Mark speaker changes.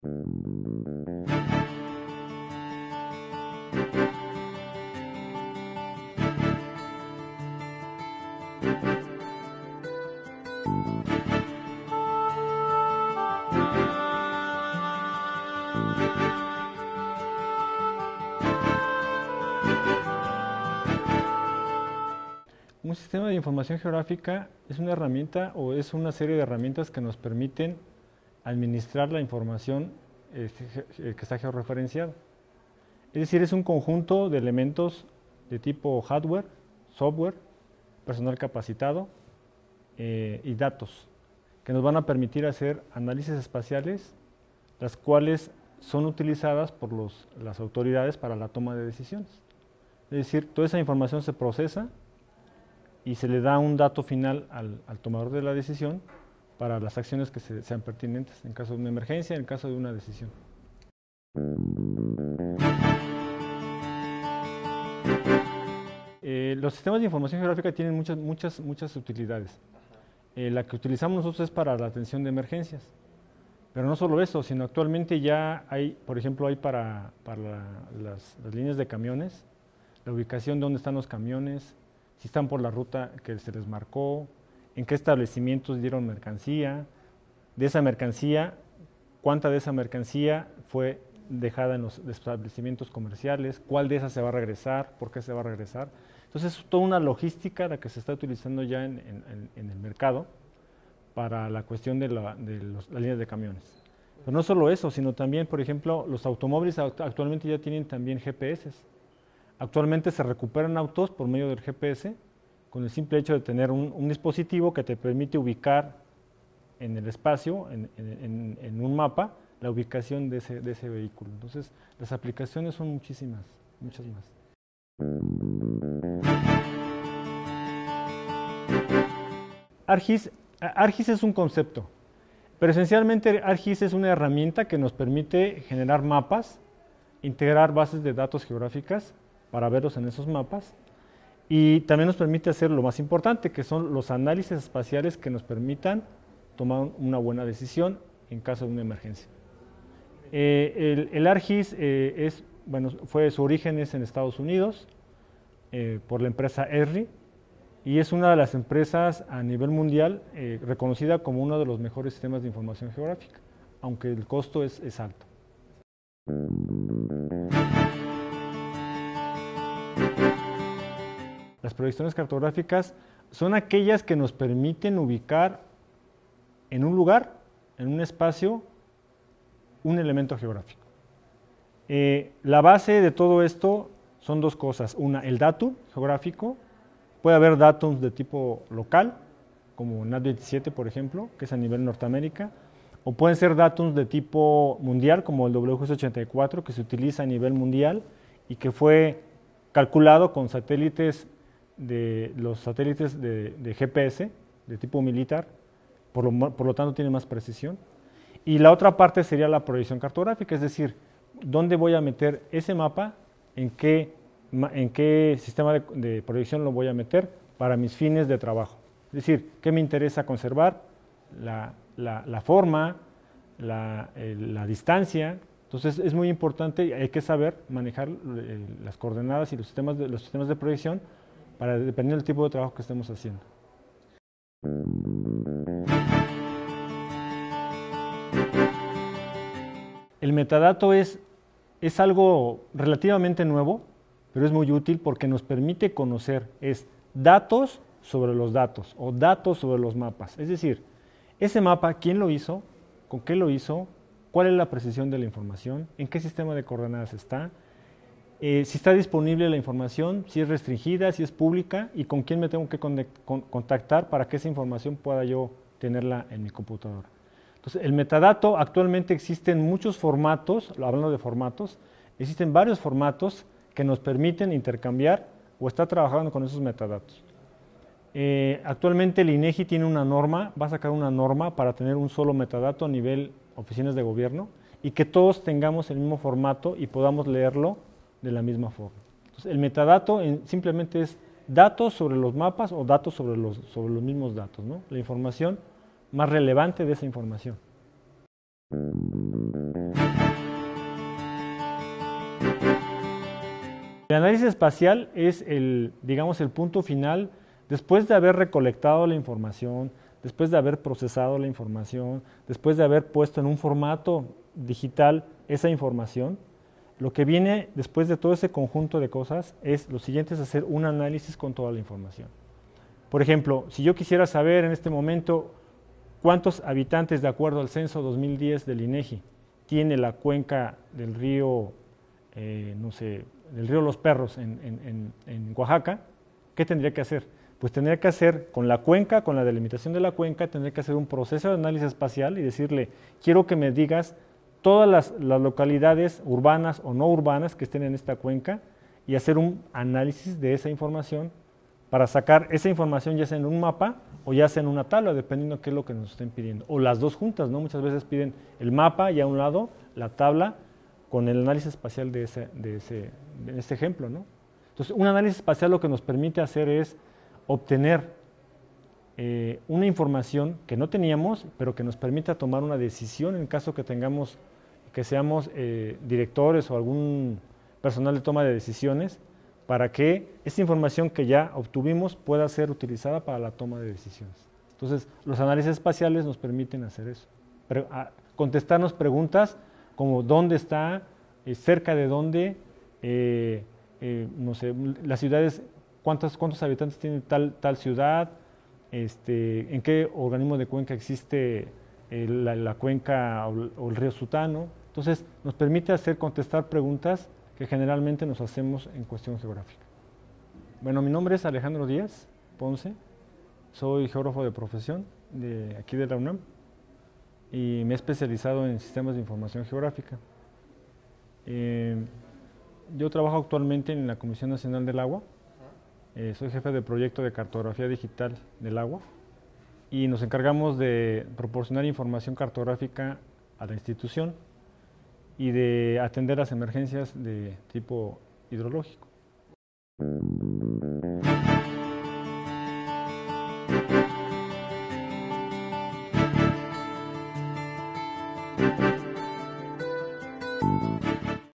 Speaker 1: Un sistema de información geográfica es una herramienta o es una serie de herramientas que nos permiten administrar la información que está georreferenciada. Es decir, es un conjunto de elementos de tipo hardware, software, personal capacitado y datos que nos van a permitir hacer análisis espaciales, las cuales son utilizadas por las autoridades para la toma de decisiones. Es decir, toda esa información se procesa y se le da un dato final al tomador de la decisión para las acciones que sean pertinentes en caso de una emergencia, en caso de una decisión. Los sistemas de información geográfica tienen muchas utilidades. La que utilizamos nosotros es para la atención de emergencias. Pero no solo eso, sino actualmente ya hay, por ejemplo, hay para las líneas de camiones, la ubicación de dónde están los camiones, si están por la ruta que se les marcó, en qué establecimientos dieron mercancía, de esa mercancía, cuánta de esa mercancía fue dejada en los establecimientos comerciales, cuál de esas se va a regresar, por qué se va a regresar. Entonces es toda una logística la que se está utilizando ya en el mercado para la cuestión de las líneas de camiones. Pero no solo eso, sino también, por ejemplo, los automóviles actualmente ya tienen también GPS. Actualmente se recuperan autos por medio del GPS con el simple hecho de tener un dispositivo que te permite ubicar en el espacio, en un mapa, la ubicación de ese vehículo. Entonces, las aplicaciones son muchísimas, muchas más. ArcGIS es un concepto, pero esencialmente ArcGIS es una herramienta que nos permite generar mapas, integrar bases de datos geográficas para verlos en esos mapas, y también nos permite hacer lo más importante, que son los análisis espaciales que nos permitan tomar una buena decisión en caso de una emergencia. El ArcGIS su origen es en Estados Unidos, por la empresa Esri, y es una de las empresas a nivel mundial reconocida como uno de los mejores sistemas de información geográfica, aunque el costo es alto. Las proyecciones cartográficas son aquellas que nos permiten ubicar en un lugar, en un espacio, un elemento geográfico. La base de todo esto son dos cosas. Una, el datum geográfico. Puede haber datums de tipo local, como NAT27, por ejemplo, que es a nivel Norteamérica, o pueden ser datums de tipo mundial, como el WGS84, que se utiliza a nivel mundial y que fue calculado con satélites los satélites de GPS, de tipo militar, por lo tanto tiene más precisión. Y la otra parte sería la proyección cartográfica, es decir, ¿dónde voy a meter ese mapa? ¿En qué sistema de proyección lo voy a meter para mis fines de trabajo? Es decir, ¿qué me interesa conservar? La forma, la distancia. Entonces es muy importante y hay que saber manejar las coordenadas y los sistemas de proyección dependiendo del tipo de trabajo que estemos haciendo. El metadato es algo relativamente nuevo, pero es muy útil porque nos permite conocer datos sobre los datos o datos sobre los mapas. Es decir, ese mapa, ¿quién lo hizo? ¿Con qué lo hizo? ¿Cuál es la precisión de la información? ¿En qué sistema de coordenadas está? Si está disponible la información, si es restringida, si es pública y con quién me tengo que contactar para que esa información pueda yo tenerla en mi computadora. Entonces, el metadato, actualmente existen muchos formatos, hablando de formatos, existen varios formatos que nos permiten intercambiar o estar trabajando con esos metadatos. Actualmente el INEGI tiene una norma, va a sacar una norma para tener un solo metadato a nivel oficinas de gobierno y que todos tengamos el mismo formato y podamos leerlo de la misma forma. Entonces, el metadato simplemente es datos sobre los mapas o datos sobre los mismos datos, ¿no? La información más relevante de esa información. El análisis espacial es digamos, el punto final después de haber recolectado la información, después de haber procesado la información, después de haber puesto en un formato digital esa información. Lo que viene después de todo ese conjunto de cosas es lo siguiente, es hacer un análisis con toda la información. Por ejemplo, si yo quisiera saber en este momento cuántos habitantes de acuerdo al censo 2010 del INEGI tiene la cuenca del río, no sé, del río Los Perros en Oaxaca, ¿qué tendría que hacer? Pues tendría que hacer con la cuenca, con la delimitación de la cuenca, tendría que hacer un proceso de análisis espacial y decirle, quiero que me digas todas las localidades urbanas o no urbanas que estén en esta cuenca y hacer un análisis de esa información para sacar esa información ya sea en un mapa o ya sea en una tabla, dependiendo de qué es lo que nos estén pidiendo. O las dos juntas, ¿no? Muchas veces piden el mapa y a un lado la tabla con el análisis espacial de este ejemplo, ¿no? Entonces, un análisis espacial lo que nos permite hacer es obtener una información que no teníamos, pero que nos permita tomar una decisión en caso que seamos directores o algún personal de toma de decisiones, para que esa información que ya obtuvimos pueda ser utilizada para la toma de decisiones. Entonces, los análisis espaciales nos permiten hacer eso, contestarnos preguntas como dónde está, cerca de dónde, no sé, las ciudades, cuántos habitantes tiene tal ciudad, en qué organismo de cuenca existe la cuenca o el río Sutano. Entonces, nos permite contestar preguntas que generalmente nos hacemos en cuestión geográfica. Bueno, mi nombre es Alejandro Díaz Ponce, soy geógrafo de profesión de aquí de la UNAM y me he especializado en sistemas de información geográfica. Yo trabajo actualmente en la Comisión Nacional del Agua, soy jefe de proyecto de cartografía digital del agua y nos encargamos de proporcionar información cartográfica a la institución y de atender las emergencias de tipo hidrológico.